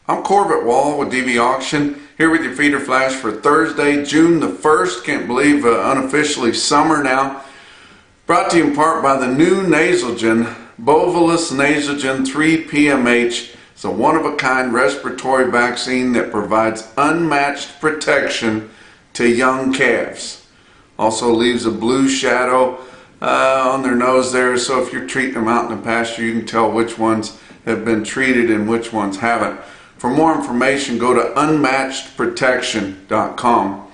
I'm Corbett Wall with DV Auction, here with your feeder flash for Thursday, June the 1st. Can't believe unofficially summer now. Brought to you in part by the new Nasalgen, Bovolus Nasalgen 3 PMH. It's a one-of-a-kind respiratory vaccine that provides unmatched protection to young calves. Also leaves a blue shadow on their nose there, so if you're treating them out in the pasture, you can tell which ones have been treated and which ones haven't. For more information, go to unmatchedprotection.com.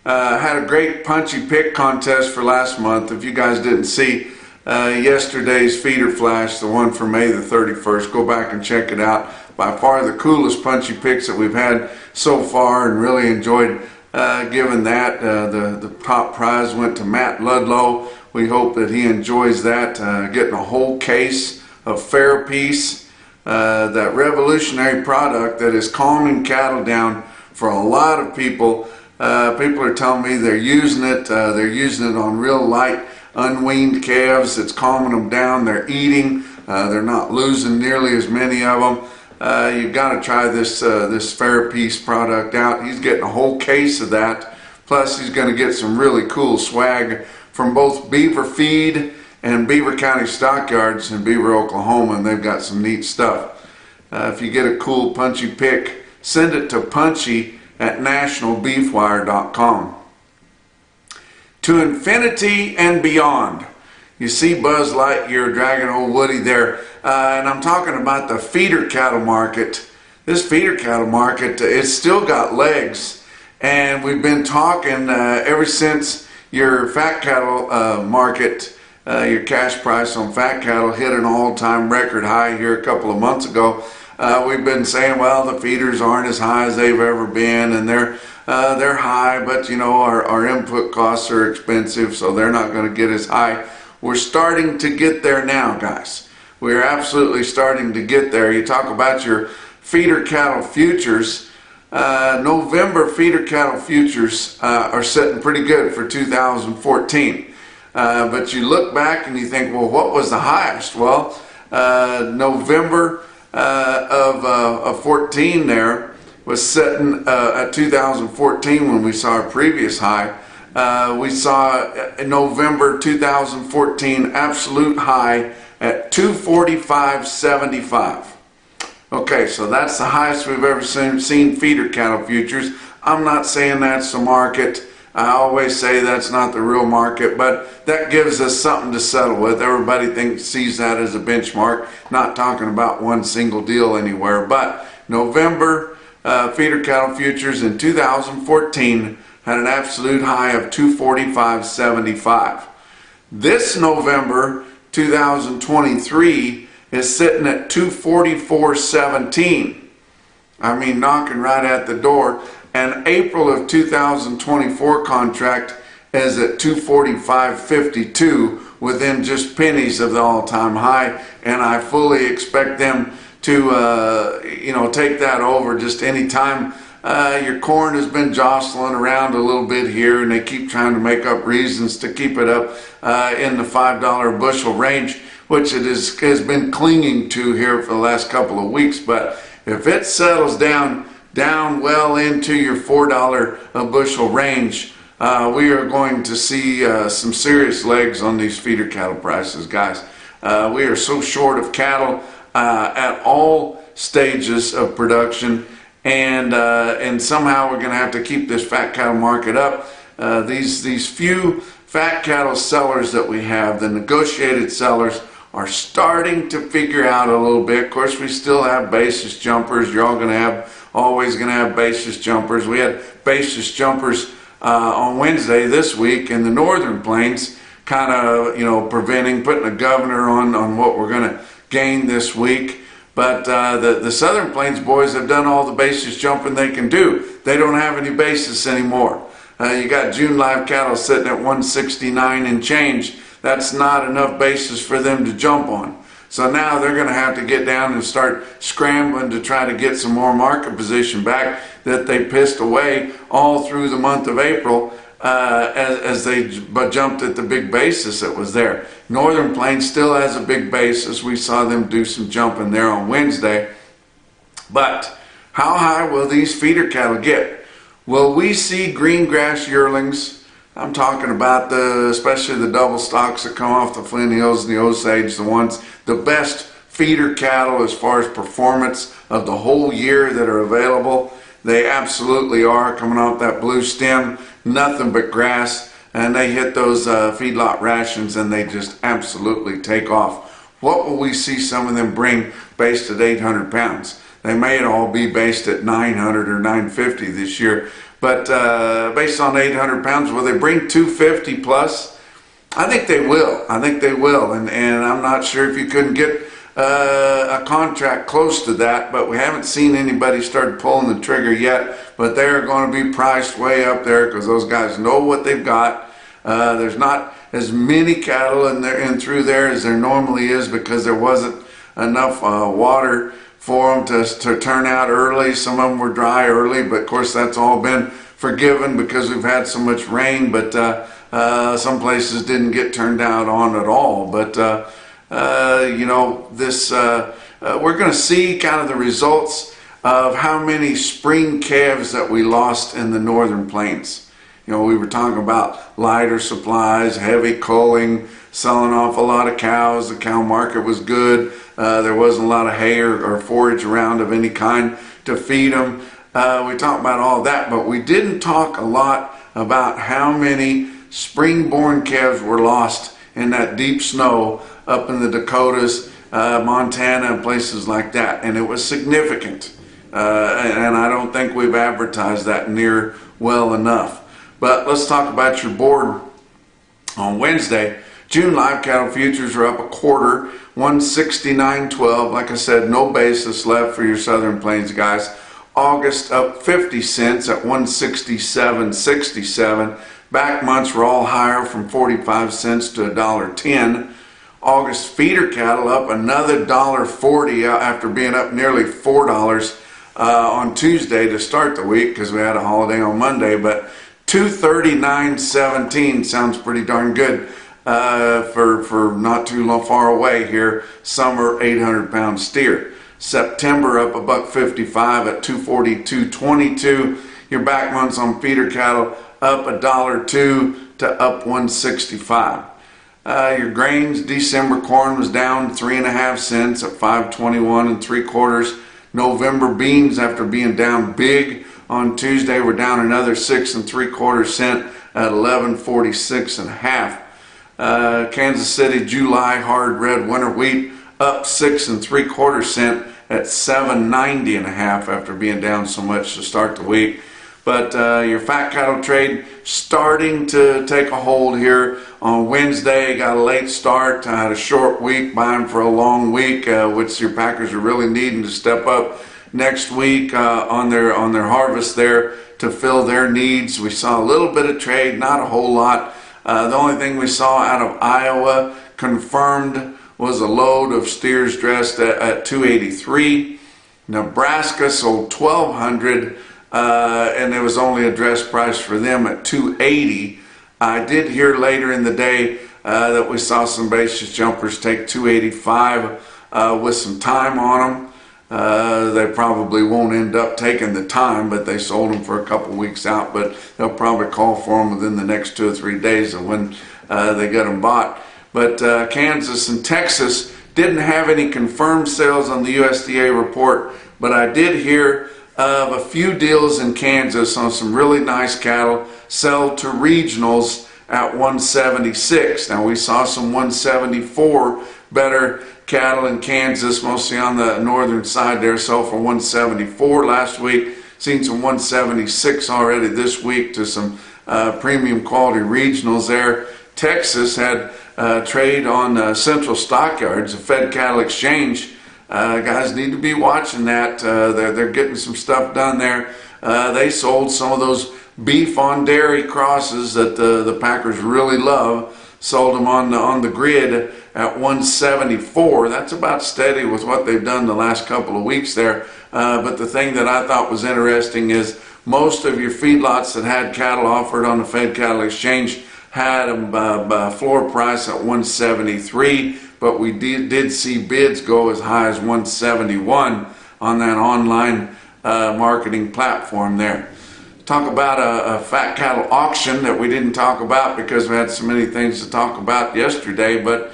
Had a great Punchy pick contest for last month. If you guys didn't see yesterday's feeder flash, the one for May the 31st, go back and check it out. By far the coolest Punchy picks that we've had so far, and really enjoyed giving that. The top prize went to Matt Ludlow. We hope that he enjoys that, getting a whole case of Fair Peace. That revolutionary product that is calming cattle down for a lot of people. People are telling me they're using it. They're using it on real light, unweaned calves. It's calming them down. They're eating. They're not losing nearly as many of them. You've got to try this Fair Peace product out. He's getting a whole case of that. Plus, he's going to get some really cool swag from both Beaver Feed and Beaver County Stockyards in Beaver, Oklahoma, and they've got some neat stuff. If you get a cool Punchy pick, send it to punchy@nationalbeefwire.com. To infinity and beyond. You see Buzz Lightyear dragging old Woody there, and I'm talking about the feeder cattle market. This feeder cattle market, it's still got legs, and we've been talking ever since your fat cattle market. Your cash price on fat cattle hit an all-time record high here a couple of months ago. We've been saying, well, the feeders aren't as high as they've ever been, and they're high, but you know, our input costs are expensive, so they're not going to get as high. We're starting to get there now, guys. We're absolutely starting to get there. You talk about your feeder cattle futures. November feeder cattle futures are sitting pretty good for 2014. But you look back and you think, well, what was the highest? Well, November of 14 there was sitting at 2014 when we saw our previous high. We saw in November 2014 absolute high at 245.75. Okay, so that's the highest we've ever seen feeder cattle futures. I'm not saying that's the market. I always say that's not the real market, but that gives us something to settle with. Everybody sees that as a benchmark, not talking about one single deal anywhere. But November feeder cattle futures in 2014 had an absolute high of 245.75. This November 2023 is sitting at 244.17. I mean, knocking right at the door. And April of 2024 contract is at 245.52, within just pennies of the all-time high, and I fully expect them to take that over just any time. Your corn has been jostling around a little bit here, and they keep trying to make up reasons to keep it up in the $5 bushel range, which it has been clinging to here for the last couple of weeks. But if it settles down well into your $4 a bushel range, we are going to see some serious legs on these feeder cattle prices, guys. We are so short of cattle at all stages of production, and somehow we're going to have to keep this fat cattle market up. These few fat cattle sellers that we have, the negotiated sellers, are starting to figure out a little bit. Of course, we still have basis jumpers. You're all always going to have basis jumpers. We had basis jumpers on Wednesday this week in the northern plains, kind of putting a governor on what we're going to gain this week. But the southern plains boys have done all the basis jumping they can do. They don't have any basis anymore. You got June live cattle sitting at 169 and change. That's not enough basis for them to jump on. So now they're going to have to get down and start scrambling to try to get some more market position back that they pissed away all through the month of April as they jumped at the big basis that was there. Northern Plains still has a big basis. We saw them do some jumping there on Wednesday. But How high will these feeder cattle get? Will we see green grass yearlings? I'm talking about especially the double stocks that come off the Flint Hills and the Osage, the best feeder cattle as far as performance of the whole year that are available. They absolutely are, coming off that blue stem, nothing but grass, and they hit those feedlot rations and they just absolutely take off. What will we see some of them bring based at 800 pounds? They may all be based at 900 or 950 this year, but based on 800 pounds, will they bring 250 plus? I think they will. I think they will, and I'm not sure if you couldn't get a contract close to that, but we haven't seen anybody start pulling the trigger yet. But they're going to be priced way up there because those guys know what they've got. There's not as many cattle in there and through there as there normally is because there wasn't enough water for them to turn out early. Some of them were dry early, but of course that's all been forgiven because we've had so much rain. But some places didn't get turned out on at all. But you know, we're going to see kind of the results of how many spring calves that we lost in the northern plains. You know, we were talking about lighter supplies, heavy culling, selling off a lot of cows. The cow market was good. There wasn't a lot of hay or forage around of any kind to feed them. We talked about all that, but we didn't talk a lot about how many spring-born calves were lost in that deep snow up in the Dakotas, Montana, and places like that. And it was significant. And I don't think we've advertised that near well enough. But let's talk about your board on Wednesday. June live cattle futures are up a quarter, 169.12. Like I said, no basis left for your Southern Plains guys. August up 50 cents at 167.67. Back months were all higher from 45 cents to $1.10. August feeder cattle up another $1.40 after being up nearly $4 on Tuesday to start the week because we had a holiday on Monday. But 239.17 sounds pretty darn good for not too far away here. Summer 800-pound steer. September up $1.55 at 242.22. Your back months on feeder cattle up $1.02 to up 165. Your grains, December corn was down 3.5 cents at 521 3/4. November beans, after being down big on Tuesday, were down another 6 3/4 cents at 1146.5. Kansas City July hard red winter wheat up 6 3/4 cents at 790.5 after being down so much to start the week. But your fat cattle trade starting to take a hold here on Wednesday. Got a late start. Had a short week, buying for a long week, which your packers are really needing to step up next week on their harvest there to fill their needs. We saw a little bit of trade, not a whole lot. The only thing we saw out of Iowa confirmed was a load of steers dressed at 283. Nebraska sold 1,200. And there was only a dress price for them at 280. I did hear later in the day that we saw some basis jumpers take 285 with some time on them. They probably won't end up taking the time, but they sold them for a couple weeks out. But they'll probably call for them within the next 2 or 3 days of when they get them bought. But Kansas and Texas didn't have any confirmed sales on the USDA report, but I did hear of a few deals in Kansas on some really nice cattle sell to regionals at 176. Now we saw some 174 better cattle in Kansas, mostly on the northern side there, sell for 174 last week. Seen some 176 already this week to some premium quality regionals there. Texas had trade on Central Stockyards, a fed cattle exchange. Guys need to be watching that. They're getting some stuff done there. They sold some of those beef on dairy crosses that the packers really love. Sold them on the grid at 174. That's about steady with what they've done the last couple of weeks there. But the thing that I thought was interesting is most of your feedlots that had cattle offered on the Fed Cattle Exchange had a floor price at 173. But we did see bids go as high as 171 on that online marketing platform there. Talk about a fat cattle auction that we didn't talk about because we had so many things to talk about yesterday, but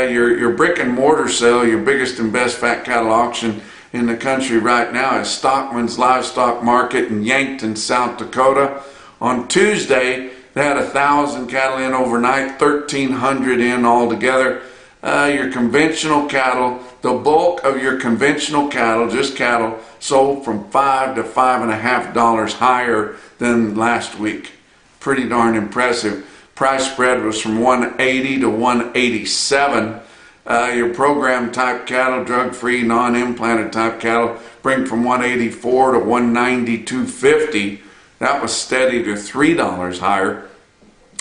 your brick and mortar sale, your biggest and best fat cattle auction in the country right now is Stockman's Livestock Market in Yankton, South Dakota. On Tuesday, they had 1,000 cattle in overnight, 1,300 in altogether. Your conventional cattle, the bulk of your conventional cattle, just cattle, sold from $5 to $5.50 higher than last week. Pretty darn impressive. Price spread was from 180 to 187. Your program type cattle, drug-free, non-implanted type cattle, bring from 184 to 192.50. That was steady to $3 higher.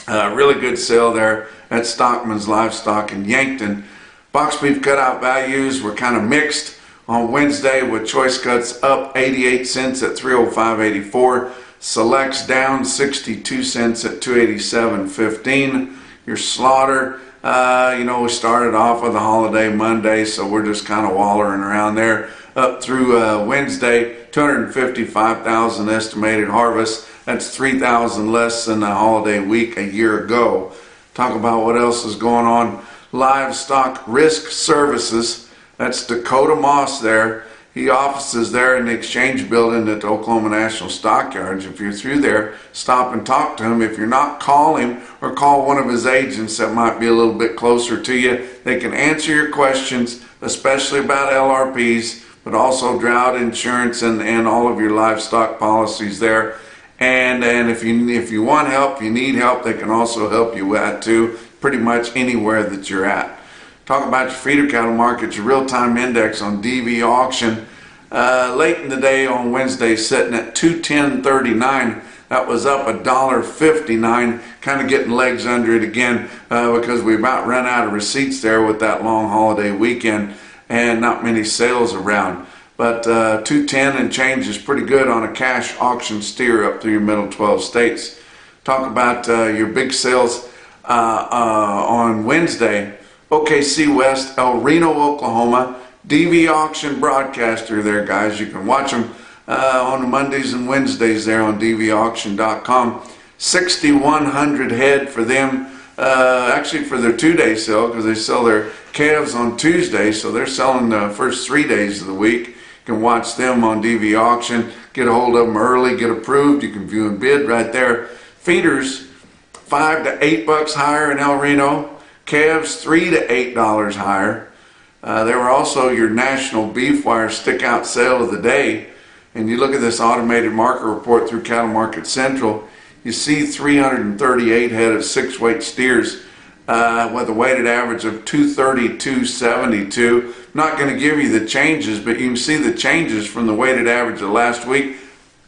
Really good sale there at Stockman's Livestock in Yankton. Box beef cutout values were kind of mixed on Wednesday, with choice cuts up 88 cents at 305.84. Selects down 62 cents at 287.15. Your slaughter, we started off with a holiday Monday, so we're just kind of wallering around there. Up through Wednesday, 255,000 estimated harvest. That's 3,000 less than the holiday week a year ago. Talk about what else is going on. Livestock Risk Services, that's Dakota Moss there. He offices there in the Exchange Building at the Oklahoma National Stockyards. If you're through there, stop and talk to him. If you're not, call him or call one of his agents that might be a little bit closer to you. They can answer your questions, especially about LRPs, but also drought insurance and all of your livestock policies there. And if you want help, you need help, they can also help you with that too, pretty much anywhere that you're at. Talk about your feeder cattle market, your real-time index on DV auction. Late in the day on Wednesday, sitting at 210.39. That was up $1.59, kind of getting legs under it again because we about ran out of receipts there with that long holiday weekend and not many sales around. But 210 and change is pretty good on a cash auction steer up through your middle 12 states. Talk about your big sales on Wednesday. OKC West, El Reno, Oklahoma. DV auction broadcaster there, guys. You can watch them on Mondays and Wednesdays there on dvauction.com. 6,100 head for them. Actually for their 2-day sale, because they sell their calves on Tuesday, so they're selling the first 3 days of the week. You can watch them on DV auction, get a hold of them early, get approved. You can view and bid right there. Feeders, $5 to $8 higher in El Reno. Calves, $3 to $8 higher. There were also your national beef wire stick out sale of the day. And you look at this automated market report through Cattle Market Central, you see 338 head of 6-weight steers with a weighted average of 232.72. Not going to give you the changes, but you can see the changes from the weighted average of last week.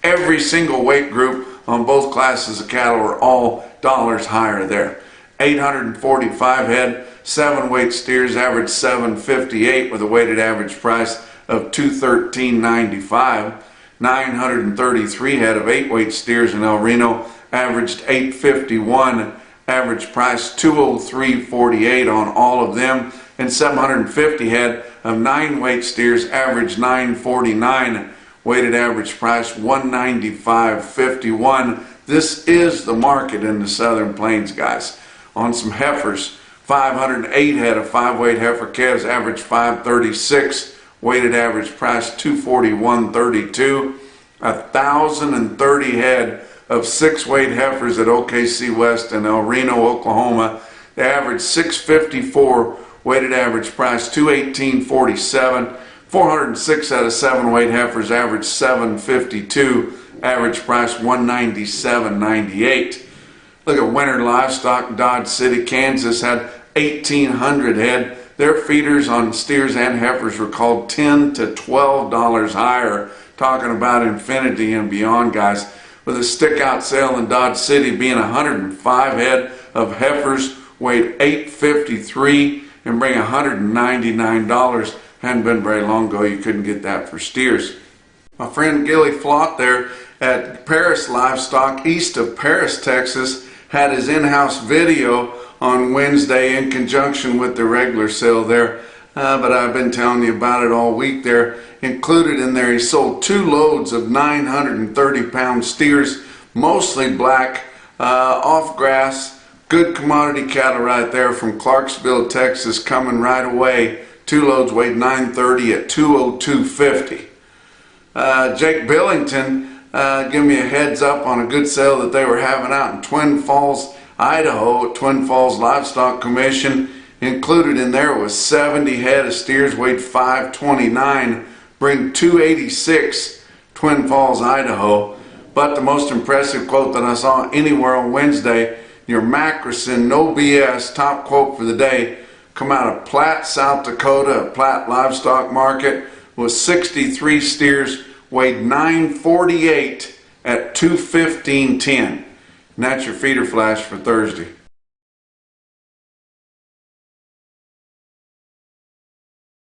Every single weight group on both classes of cattle are all dollars higher there. 845 head, 7-weight steers average 758 with a weighted average price of $213.95. 933 head of 8-weight steers in El Reno averaged 851, average price $203.48 on all of them, and 750 head of 9-weight steers averaged 949, weighted average price $195.51. This is the market in the Southern Plains, guys. On some heifers, 508 head of 5-weight heifer calves average 536, weighted average price $241.32. 1,030 head of 6-weight heifers at OKC West and El Reno, Oklahoma. They average 654, weighted average price $218.47. 406 out of 7-weight heifers average 752, average price $197.98. Look at winter livestock. Dodge City, Kansas had 1,800 head. Their feeders on steers and heifers were called $10 to $12 higher. Talking about infinity and beyond, guys. With a stick out sale in Dodge City being 105 head of heifers, weighed 853 and bring $199. Hadn't been very long ago you couldn't get that for steers. My friend Gilly Flott there at Paris Livestock, east of Paris, Texas, had his in-house video on Wednesday in conjunction with the regular sale there. but I've been telling you about it all week there. Included in there, he sold 2 loads of 930-pound steers, mostly black, off grass. Good commodity cattle right there from Clarksville, Texas, coming right away. 2 loads weighed 930 at 202.50. Jake Billington gave me a heads up on a good sale that they were having out in Twin Falls, Idaho at Twin Falls Livestock Commission. Included in there was 70 head of steers weighed 529, bring 286, Twin Falls, Idaho. But the most impressive quote that I saw anywhere on Wednesday, your Macrison, no BS, top quote for the day, come out of Platte, South Dakota, Platte Livestock Market, was 63 steers, weighed 948 at 215.10. And that's your feeder flash for Thursday.